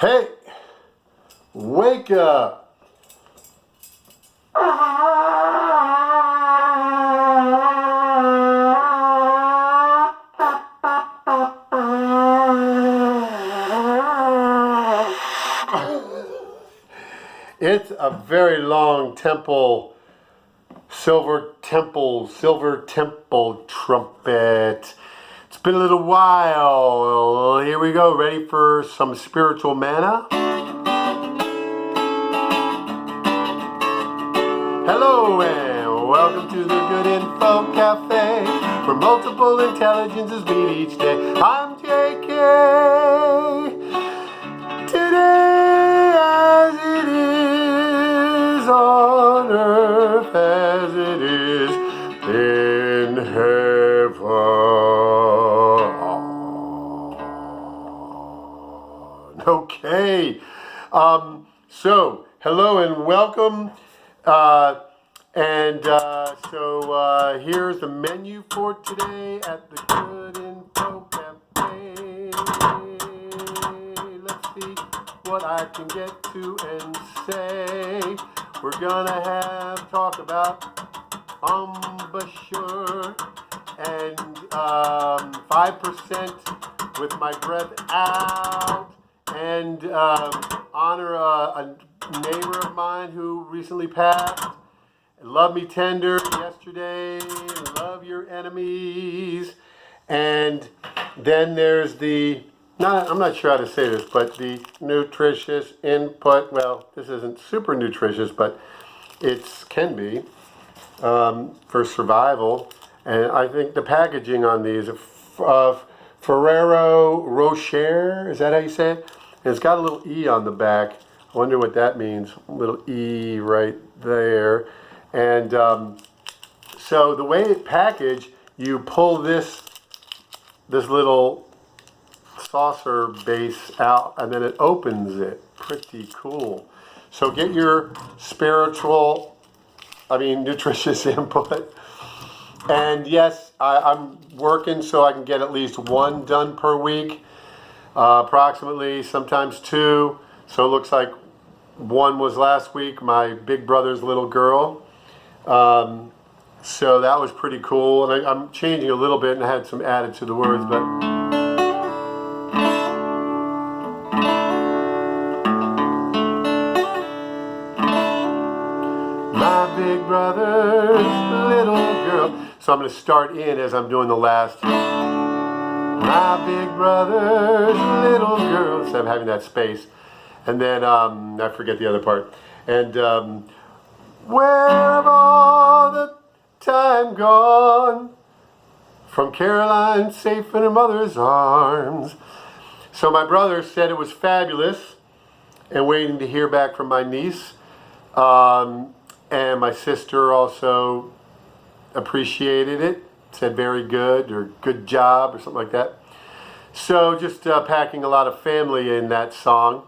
Hey, wake up. It's a very long silver temple trumpet. It's been a little while. Here we go. Ready for some spiritual manna? Hello and welcome to the Good Info Cafe, where multiple intelligences meet each day. I'm JK. Today, as it is on earth, as it is in heaven. Okay. So, hello and welcome. Here's the menu for today at the Good Info Cafe. Let's see what I can get to and say. We're gonna talk about embouchure and 5% with my breath out, and honor a neighbor of mine who recently passed. Love me tender yesterday, love your enemies. And then there's I'm not sure how to say this, but the nutritious input. Well, this isn't super nutritious, but it can be for survival. And I think the packaging on these of Ferrero Rocher, is that how you say it? And it's got a little E on the back. I wonder what that means. A little E right there. And so the way it's packaged, you pull this little saucer base out, and then it opens it. Pretty cool. So get your nutritious input. And yes, I'm working so I can get at least one done per week, approximately, sometimes two. So it looks like one was last week, my big brother's little girl. So that was pretty cool. And I'm changing a little bit and I had some added to the words, but my big brother's little girl. So I'm going to start in as I'm doing the last. My big brother's little girl. Instead of having that space. And then I forget the other part. And where have all the time gone? From Caroline safe in her mother's arms. So my brother said it was fabulous, and waiting to hear back from my niece. And my sister also appreciated it, said very good or good job or something like that. So just packing a lot of family in that song.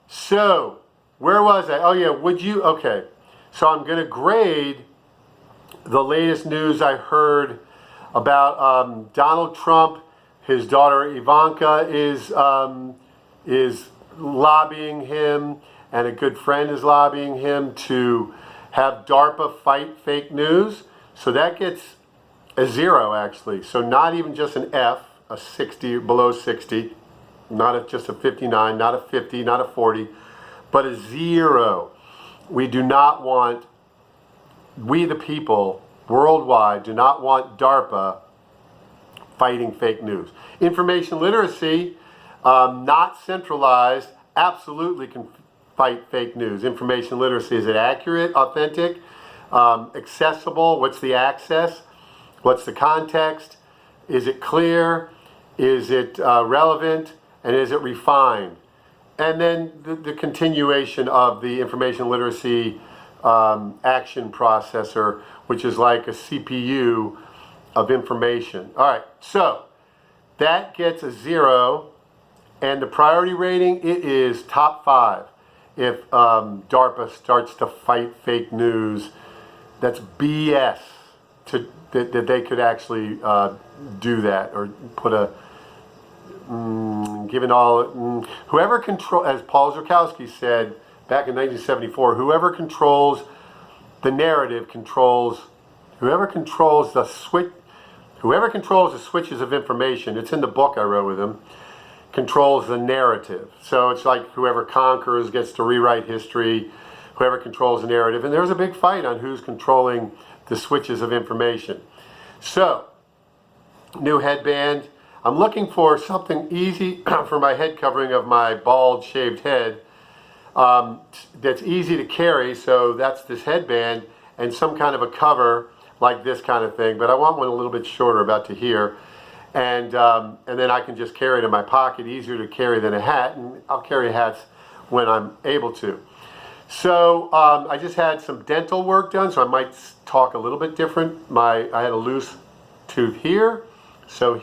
So where was I? Oh yeah, okay. So I'm going to grade the latest news I heard about Donald Trump. His daughter Ivanka is lobbying him, and a good friend is lobbying him to have DARPA fight fake news. So that gets a 0 actually. So not even just an F, a 60, below 60, not just a 59, not a 50, not a 40, but a 0. We the people worldwide do not want DARPA fighting fake news. Information literacy, not centralized, absolutely can fight fake news. Information literacy, is it accurate, authentic, accessible? What's the access? What's the context? Is it clear? Is it relevant? And is it refined? And then the continuation of the information literacy action processor, which is like a CPU of information. All right, so that gets a 0, and the priority rating, it is top 5. If DARPA starts to fight fake news, that's BS that they could actually do that or put a given all, whoever control, as Paul Zurkowski said back in 1974, whoever controls the narrative whoever controls the switches of information, it's in the book I wrote with him, controls the narrative. So it's like whoever conquers gets to rewrite history, whoever controls the narrative. And there's a big fight on who's controlling the switches of information. So, new headband. I'm looking for something easy for my head covering of my bald shaved head that's easy to carry. So that's this headband and some kind of a cover like this kind of thing. But I want one a little bit shorter, about to here. And then I can just carry it in my pocket, easier to carry than a hat. And I'll carry hats when I'm able to. So I just had some dental work done, so I might talk a little bit different. I had a loose tooth here, so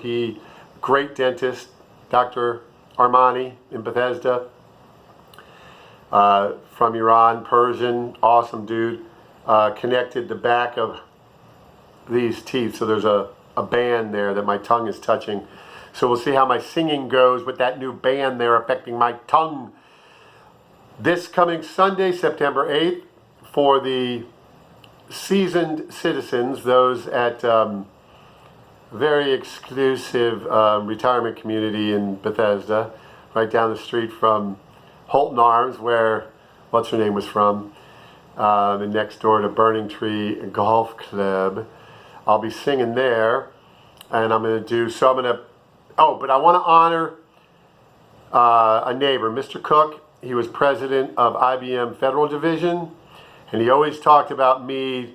great dentist, Dr. Armani in Bethesda, from Iran, Persian, awesome dude, connected the back of these teeth, so there's a band there that my tongue is touching. So we'll see how my singing goes with that new band there affecting my tongue. This coming Sunday, September 8th, for the seasoned citizens, those at very exclusive retirement community in Bethesda, right down the street from Holton Arms, where what's her name was from, and next door to Burning Tree Golf Club. I'll be singing there, and I'm going to do, so I'm going to, but I want to honor a neighbor, Mr. Cook. He was president of IBM Federal Division, and he always talked about me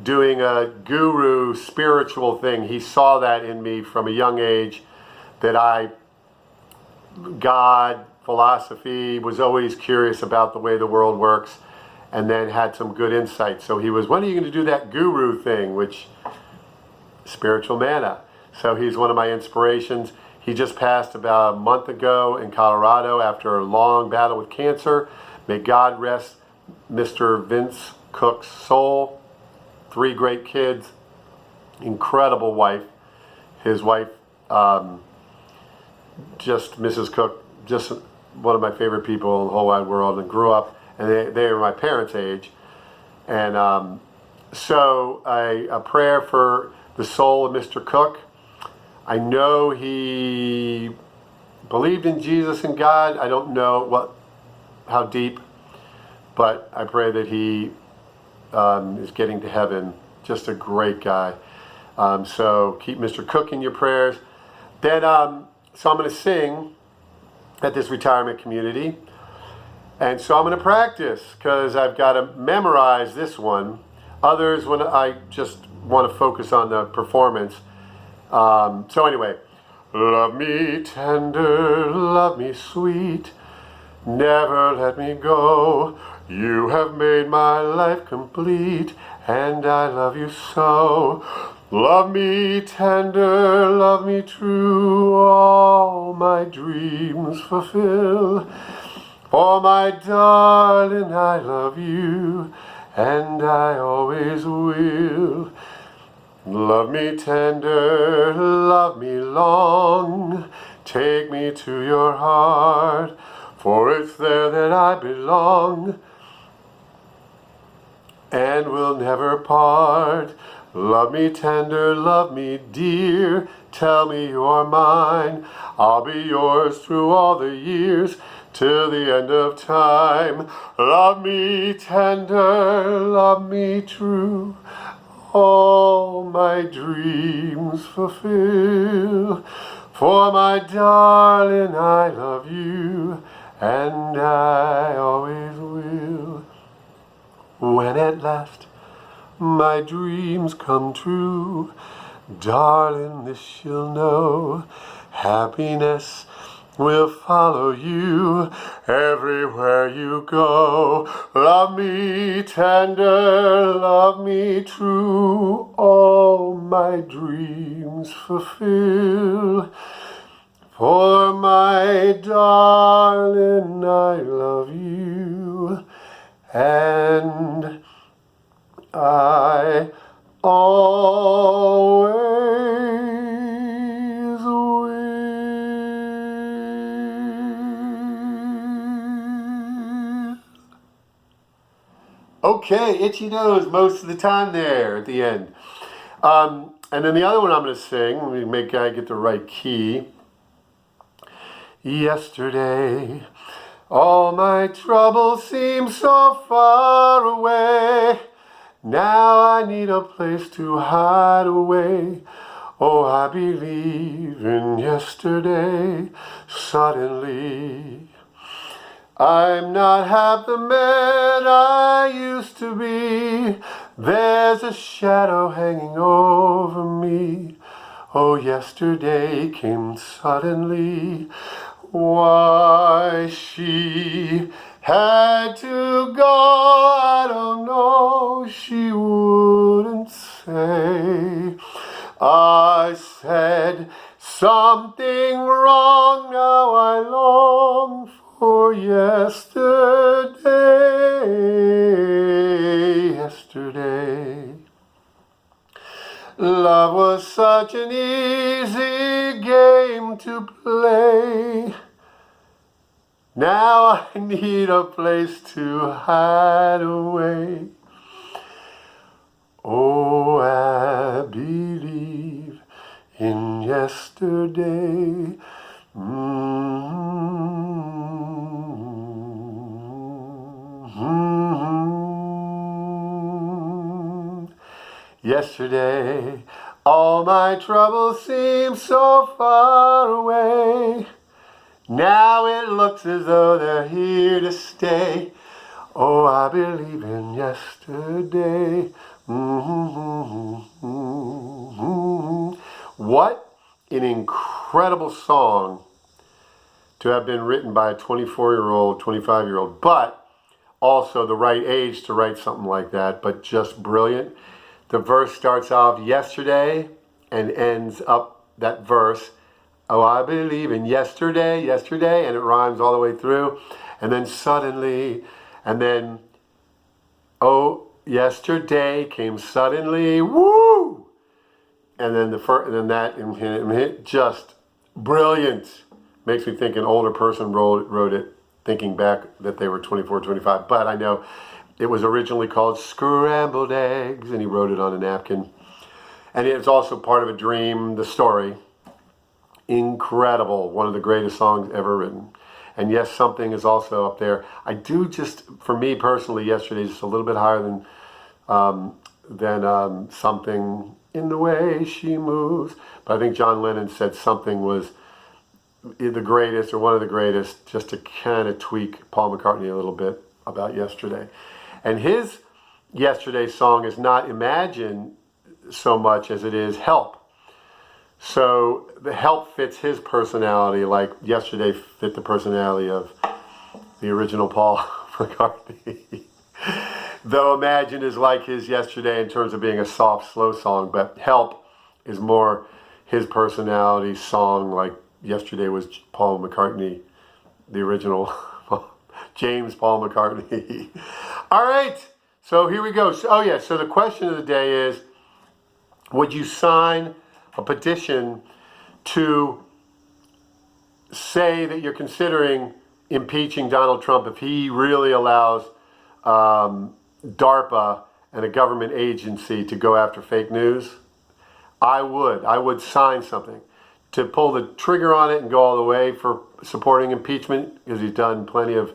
doing a guru spiritual thing. He saw that in me from a young age, that God, philosophy, was always curious about the way the world works, and then had some good insight. So he was, when are you going to do that guru thing, which, spiritual manna. So he's one of my inspirations. He just passed about a month ago in Colorado after a long battle with cancer. May God rest Mr. Vince Cook's soul. 3 great kids, incredible wife. His wife, just Mrs. Cook, just one of my favorite people in the whole wide world, and grew up, and they were my parents' age. And so a prayer for the soul of Mr. Cook. I know he believed in Jesus and God. I don't know how deep, but I pray that he is getting to heaven. Just a great guy. So keep Mr. Cook in your prayers. Then, so I'm going to sing at this retirement community. And so I'm going to practice, because I've got to memorize this one. Others, when I just want to focus on the performance. So anyway, love me tender, love me sweet, never let me go. You have made my life complete, and I love you so. Love me tender, love me true, all my dreams fulfill. For my darling, I love you, and I always will. Love me tender, love me long, take me to your heart, for it's there that I belong, and will never part. Love me tender, love me dear, tell me you're mine, I'll be yours through all the years, till the end of time. Love me tender, love me true, all my dreams fulfill. For my darling, I love you, and I always will. When at last my dreams come true, darling, this you'll know, happiness will follow you everywhere you go. Love me tender, love me true, all my dreams fulfill. For my darling, I love you, and I always will. Okay, itchy nose most of the time there at the end. And then the other one I'm going to sing, let me make I get the right key. Yesterday, all my troubles seem so far away. Now I need a place to hide away. Oh, I believe in yesterday. Suddenly, I'm not half the man I used to be. There's a shadow hanging over me. Oh, yesterday came suddenly. Why she had to go, I don't know. She wouldn't say. I said something wrong, now I long for yesterday. Yesterday. Love was such an easy game to play. Now I need a place to hide away. Oh, I believe in yesterday. Yesterday, all my troubles seem so far away. Now it looks as though they're here to stay. Oh, I believe in yesterday. What an incredible song to have been written by a 24-year-old, 25-year-old, but also the right age to write something like that, but just brilliant. The verse starts off yesterday and ends up that verse. Oh, I believe in yesterday, yesterday, and it rhymes all the way through. And then suddenly, and then, oh, yesterday came suddenly, woo! And then and then that, and just brilliant. Makes me think an older person wrote it, thinking back that they were 24, 25. But I know it was originally called Scrambled Eggs, and he wrote it on a napkin. And it was also part of a dream, the story. Incredible. One of the greatest songs ever written. And yes, something is also up there. I do just, for me personally, yesterday just a little bit higher than something in the way she moves. But I think John Lennon said something was the greatest or one of the greatest, just to kind of tweak Paul McCartney a little bit about yesterday. And his yesterday song is not Imagine so much as it is Help. So the Help fits his personality like yesterday fit the personality of the original Paul McCartney. Though Imagine is like his yesterday in terms of being a soft, slow song, but Help is more his personality song like yesterday was Paul McCartney, the original James Paul McCartney. All right, so here we go. So the question of the day is, would you sign a petition to say that you're considering impeaching Donald Trump if he really allows DARPA and a government agency to go after fake news? I would sign something to pull the trigger on it and go all the way for supporting impeachment because he's done plenty of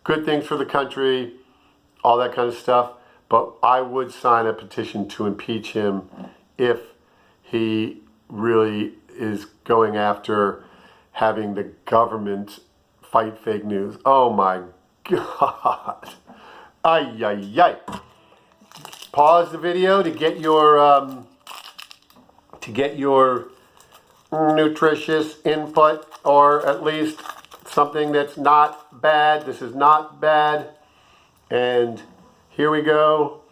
good things for the country, all that kind of stuff. But I would sign a petition to impeach him if he really is going after having the government fight fake news. Oh my God. Ay, ay, ay. Pause the video to get your nutritious input, or at least something that's not bad. This is not bad. And here we go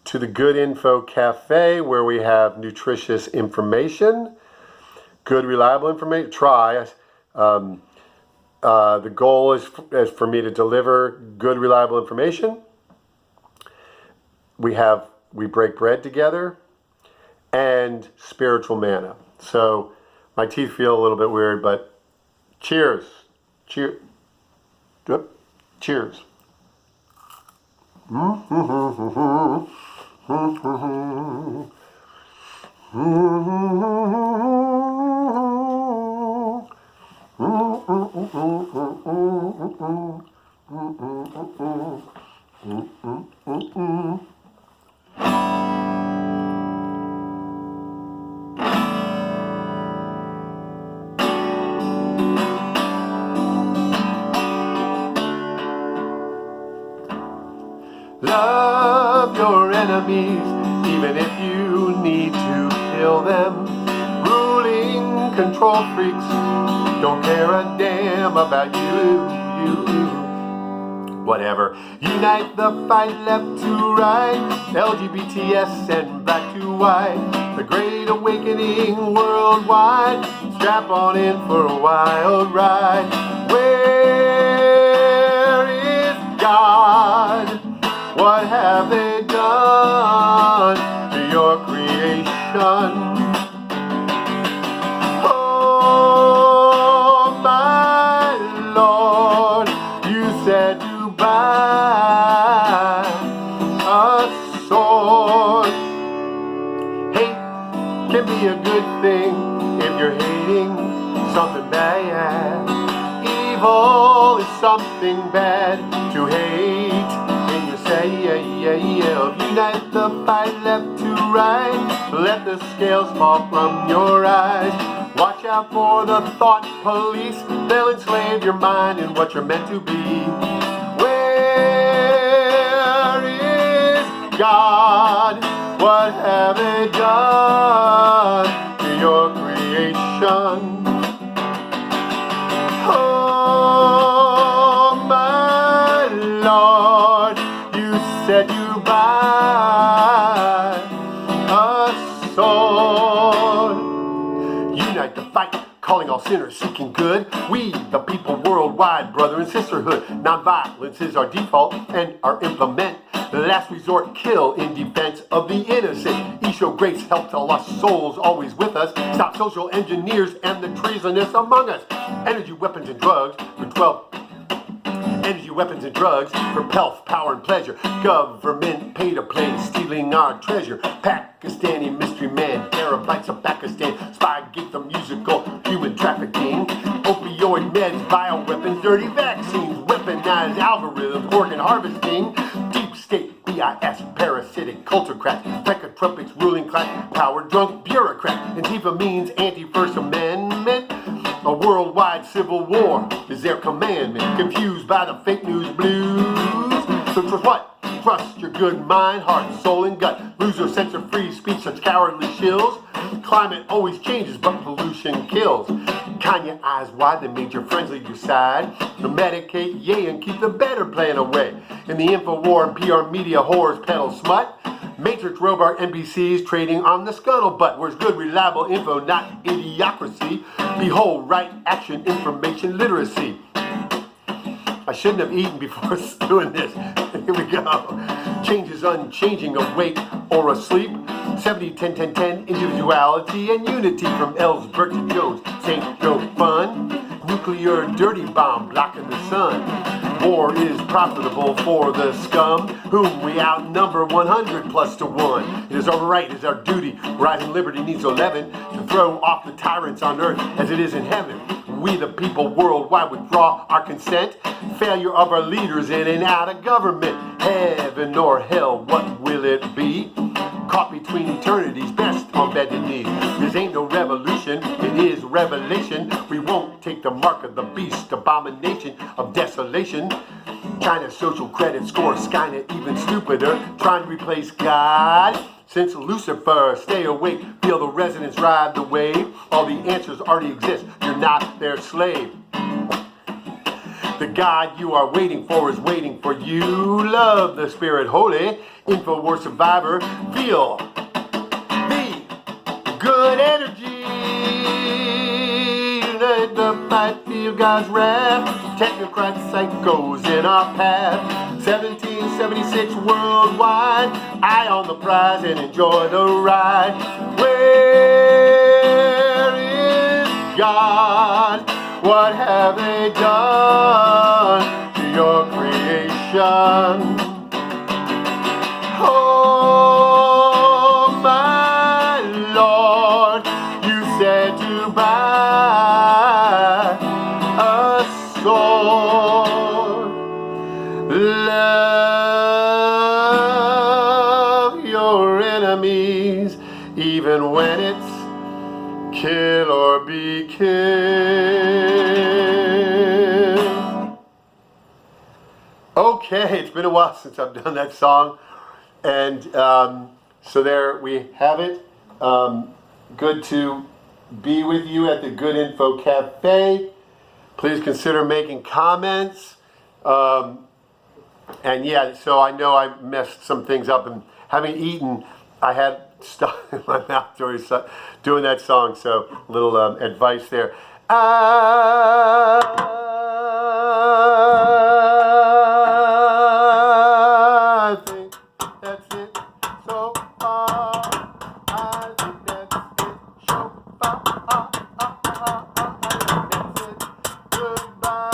to the Good Info Cafe, where we have nutritious information, good, reliable information. The goal is for me to deliver good, reliable information. We break bread together, and spiritual manna. So my teeth feel a little bit weird, but cheers. Cheers. Love your enemies, even if you need to kill them. Ruling control freaks don't care a damn about you. Whatever. Unite the fight left to right, LGBTS and black to white. The great awakening worldwide. Strap on in for a wild ride. Where is God? What have they done to your creation? Oh, my Lord, you said to buy a sword. Hate can be a good thing if you're hating something bad. Evil is something bad to hate. Unite the fight left to right. Let the scales fall from your eyes. Watch out for the thought police. They'll enslave your mind in what you're meant to be. Where is God? What have they done to your creation? Oh, my Lord, you said you buy a sword. Unite the fight, calling all sinners seeking good. We, the people worldwide, brother and sisterhood. Non-violence is our default and our implement. The last resort kill in defense of the innocent. Show grace, help to lost souls always with us. Stop social engineers and the treasonous among us. Energy, weapons, and drugs for 12. Energy, weapons, and drugs for pelf, power, and pleasure. Government pay to play, stealing our treasure. Pakistani mystery man, Arab lights of Pakistan. Spygate the musical, human trafficking. Opioid meds, bioweapons, dirty vaccines. Weaponized algorithms, organ harvesting. Deep state, BIS, parasitic cultocrats. Psychotropics, ruling class, power drunk bureaucrat. Antifa means anti-First Amendment. A worldwide civil war is their commandment. Confused by the fake news blues. So trust what? Trust your good mind, heart, soul, and gut. Lose your sense of free speech, such cowardly shills. Climate always changes, but pollution kills. Kanye eyes wide, they made your friends leave your side. To medicate, yay, and keep the better plan away. In the info war and PR media whores peddle smut. Matrix robot NPCs trading on the scuttlebutt. Where's good, reliable info, not idiocracy? Behold, right action, information literacy. I shouldn't have eaten before doing this. Here we go. Change is unchanging, awake or asleep. 70, 10, 10, 10, individuality and unity from Ellsberg to Jones. St. Joe fun. Nuclear dirty bomb blocking the sun. War is profitable for the scum, whom we outnumber 100 plus to 1. It is our right, it is our duty. Rising liberty needs 11 to throw off the tyrants on earth as it is in heaven. We the people worldwide withdraw our consent. Failure of our leaders in and out of government. Heaven or hell, what will it be? Caught between eternities, best on bended knees. This ain't no revolution, it is revelation. We won't take the mark of the beast, abomination of desolation. China's social credit score, Skynet even stupider. Trying to replace God. Since Lucifer, stay awake, feel the resonance ride the wave. All the answers already exist, you're not their slave. The God you are waiting for is waiting for you. Love the Spirit Holy, InfoWars survivor. Feel the good energy. Unite the fight, feel God's wrath. Technocrat psychos in our path. 1776 worldwide. Eye on the prize and enjoy the ride. Where is God? What have they done to your creation? Okay, it's been a while since I've done that song. And so there we have it. Good to be with you at the Good Info Cafe. Please consider making comments. And yeah, so I know I messed some things up. And having eaten, I had stuff in my mouth doing that song. So a little advice there. I think that's it so far. I think that's it so far. That's it. Goodbye.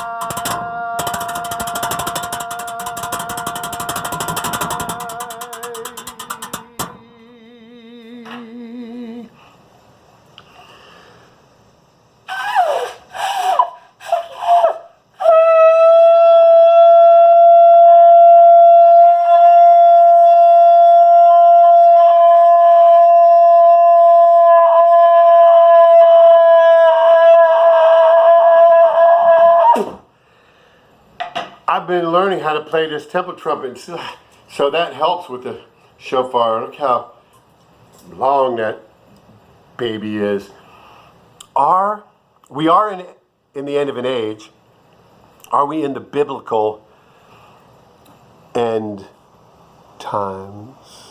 I've been learning how to play this temple trumpet, so that helps with the shofar. Look how long that baby is. We are in the end of an age? Are we in the biblical end times?